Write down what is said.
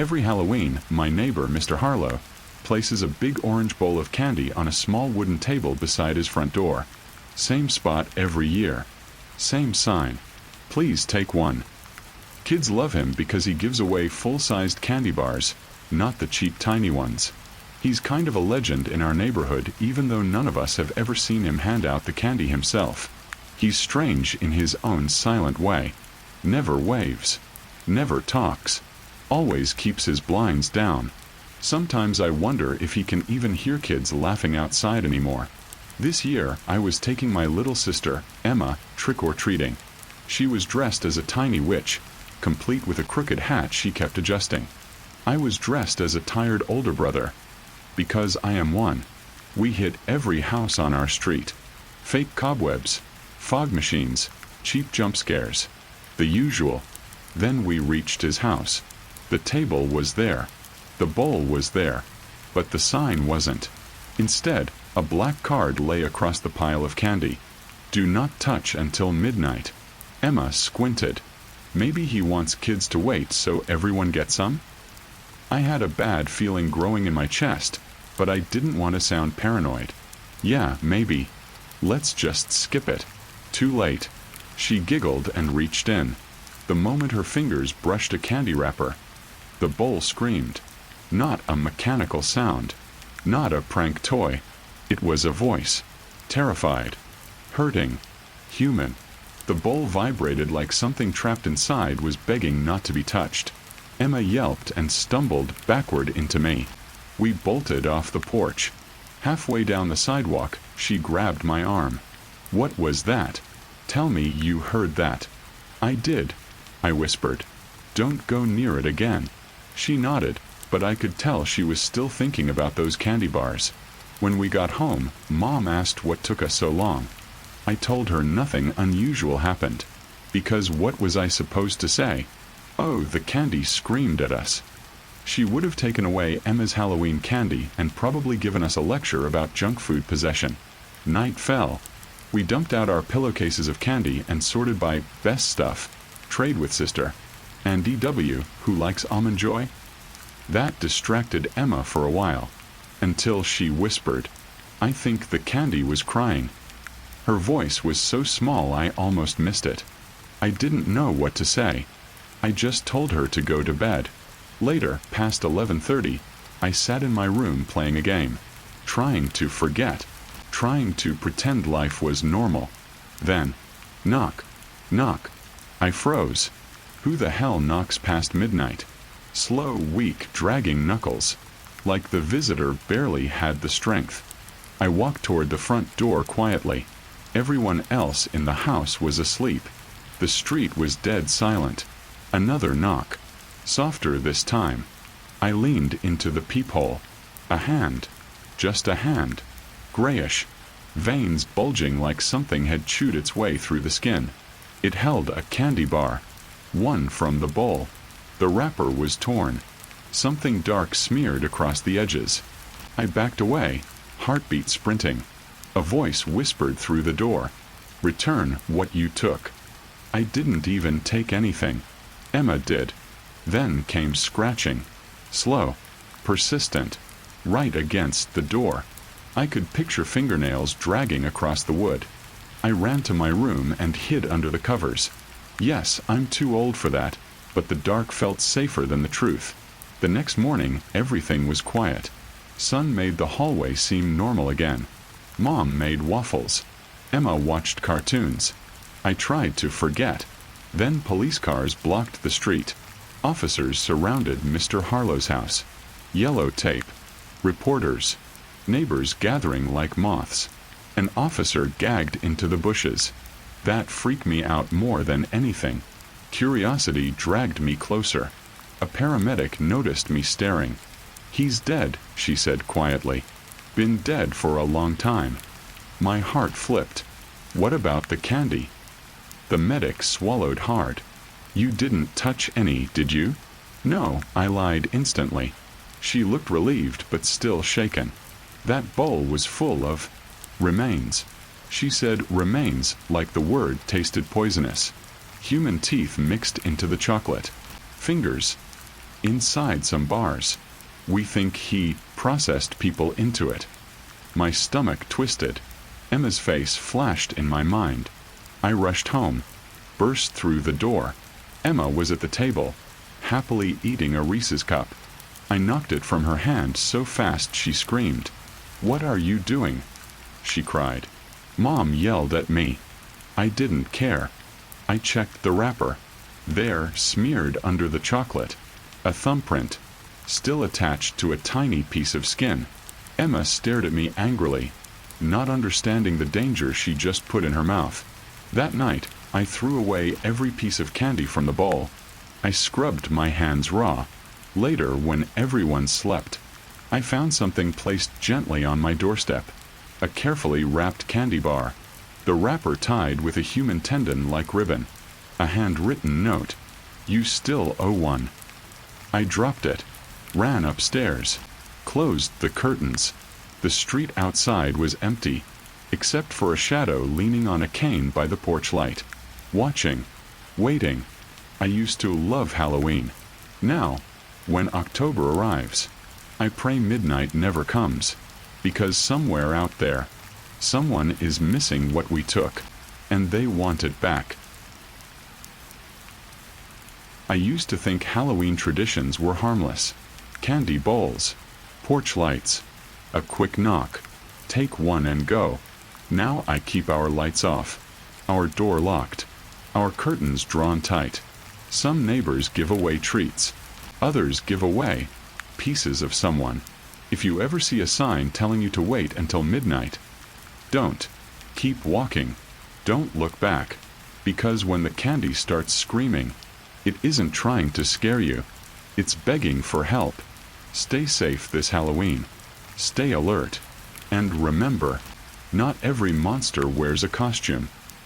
Every Halloween, my neighbor, Mr. Harlow, places a big orange bowl of candy on a small wooden table beside his front door. Same spot every year. Same sign. Please take one. Kids love him because he gives away full-sized candy bars, not the cheap tiny ones. He's kind of a legend in our neighborhood, even though none of us have ever seen him hand out the candy himself. He's strange in his own silent way. Never waves. Never talks. Always keeps his blinds down. Sometimes I wonder if he can even hear kids laughing outside anymore. This year, I was taking my little sister, Emma, trick-or-treating. She was dressed as a tiny witch, complete with a crooked hat she kept adjusting. I was dressed as a tired older brother. Because I am one. We hit every house on our street. Fake cobwebs, fog machines, cheap jump scares. The usual. Then we reached his house. The table was there. The bowl was there. But the sign wasn't. Instead, a black card lay across the pile of candy. Do not touch until midnight. Emma squinted. Maybe he wants kids to wait so everyone gets some? I had a bad feeling growing in my chest, but I didn't want to sound paranoid. Yeah, maybe. Let's just skip it. Too late. She giggled and reached in. The moment her fingers brushed a candy wrapper, the bowl screamed. Not a mechanical sound. Not a prank toy. It was a voice. Terrified. Hurting. Human. The bowl vibrated like something trapped inside was begging not to be touched. Emma yelped and stumbled backward into me. We bolted off the porch. Halfway down the sidewalk, she grabbed my arm. What was that? Tell me you heard that. I did, I whispered. Don't go near it again. She nodded, but I could tell she was still thinking about those candy bars. When we got home, Mom asked what took us so long. I told her nothing unusual happened. Because what was I supposed to say? Oh, the candy screamed at us. She would have taken away Emma's Halloween candy and probably given us a lecture about junk food possession. Night fell. We dumped out our pillowcases of candy and sorted by best stuff, trade with sister, and DW, who likes almond joy. That distracted Emma for a while, until she whispered. I think the candy was crying. Her voice was so small I almost missed it. I didn't know what to say. I just told her to go to bed. Later, past 11:30, I sat in my room playing a game, trying to forget, trying to pretend life was normal. Then, knock, knock. I froze. Who the hell knocks past midnight? Slow, weak, dragging knuckles. Like the visitor barely had the strength. I walked toward the front door quietly. Everyone else in the house was asleep. The street was dead silent. Another knock. Softer this time. I leaned into the peephole. A hand. Just a hand. Grayish. Veins bulging like something had chewed its way through the skin. It held a candy bar. One from the bowl. The wrapper was torn. Something dark smeared across the edges. I backed away, heartbeat sprinting. A voice whispered through the door. Return what you took. I didn't even take anything. Emma did. Then came scratching. Slow. Persistent. Right against the door. I could picture fingernails dragging across the wood. I ran to my room and hid under the covers. Yes, I'm too old for that, but the dark felt safer than the truth. The next morning, everything was quiet. Sun made the hallway seem normal again. Mom made waffles. Emma watched cartoons. I tried to forget. Then police cars blocked the street. Officers surrounded Mr. Harlow's house. Yellow tape. Reporters. Neighbors gathering like moths. An officer gagged into the bushes. That freaked me out more than anything. Curiosity dragged me closer. A paramedic noticed me staring. He's dead, she said quietly. Been dead for a long time. My heart flipped. What about the candy? The medic swallowed hard. You didn't touch any, did you? No, I lied instantly. She looked relieved but still shaken. That bowl was full of remains. She said remains like the word tasted poisonous. Human teeth mixed into the chocolate. Fingers. inside some bars. We think he processed people into it. My stomach twisted. Emma's face flashed in my mind. I rushed home, burst through the door. Emma was at the table, happily eating a Reese's cup. I knocked it from her hand so fast she screamed. "What are you doing?" she cried. Mom yelled at me. I didn't care. I checked the wrapper. There, smeared under the chocolate, a thumbprint, still attached to a tiny piece of skin. Emma stared at me angrily, not understanding the danger she just put in her mouth. That night, I threw away every piece of candy from the bowl. I scrubbed my hands raw. Later, when everyone slept, I found something placed gently on my doorstep. A carefully wrapped candy bar, the wrapper tied with a human tendon like ribbon. A handwritten note. "You still owe one." I dropped it, ran upstairs, closed the curtains. The street outside was empty, except for a shadow leaning on a cane by the porch light, watching, waiting. I used to love Halloween. Now, when October arrives, I pray midnight never comes, because somewhere out there, someone is missing what we took, and they want it back. I used to think Halloween traditions were harmless. Candy bowls, porch lights, a quick knock, take one and go. Now I keep our lights off, our door locked, our curtains drawn tight. Some neighbors give away treats. Others give away pieces of someone. If you ever see a sign telling you to wait until midnight, don't. Keep walking. Don't look back. Because when the candy starts screaming, it isn't trying to scare you. It's begging for help. Stay safe this Halloween. Stay alert. And remember, not every monster wears a costume.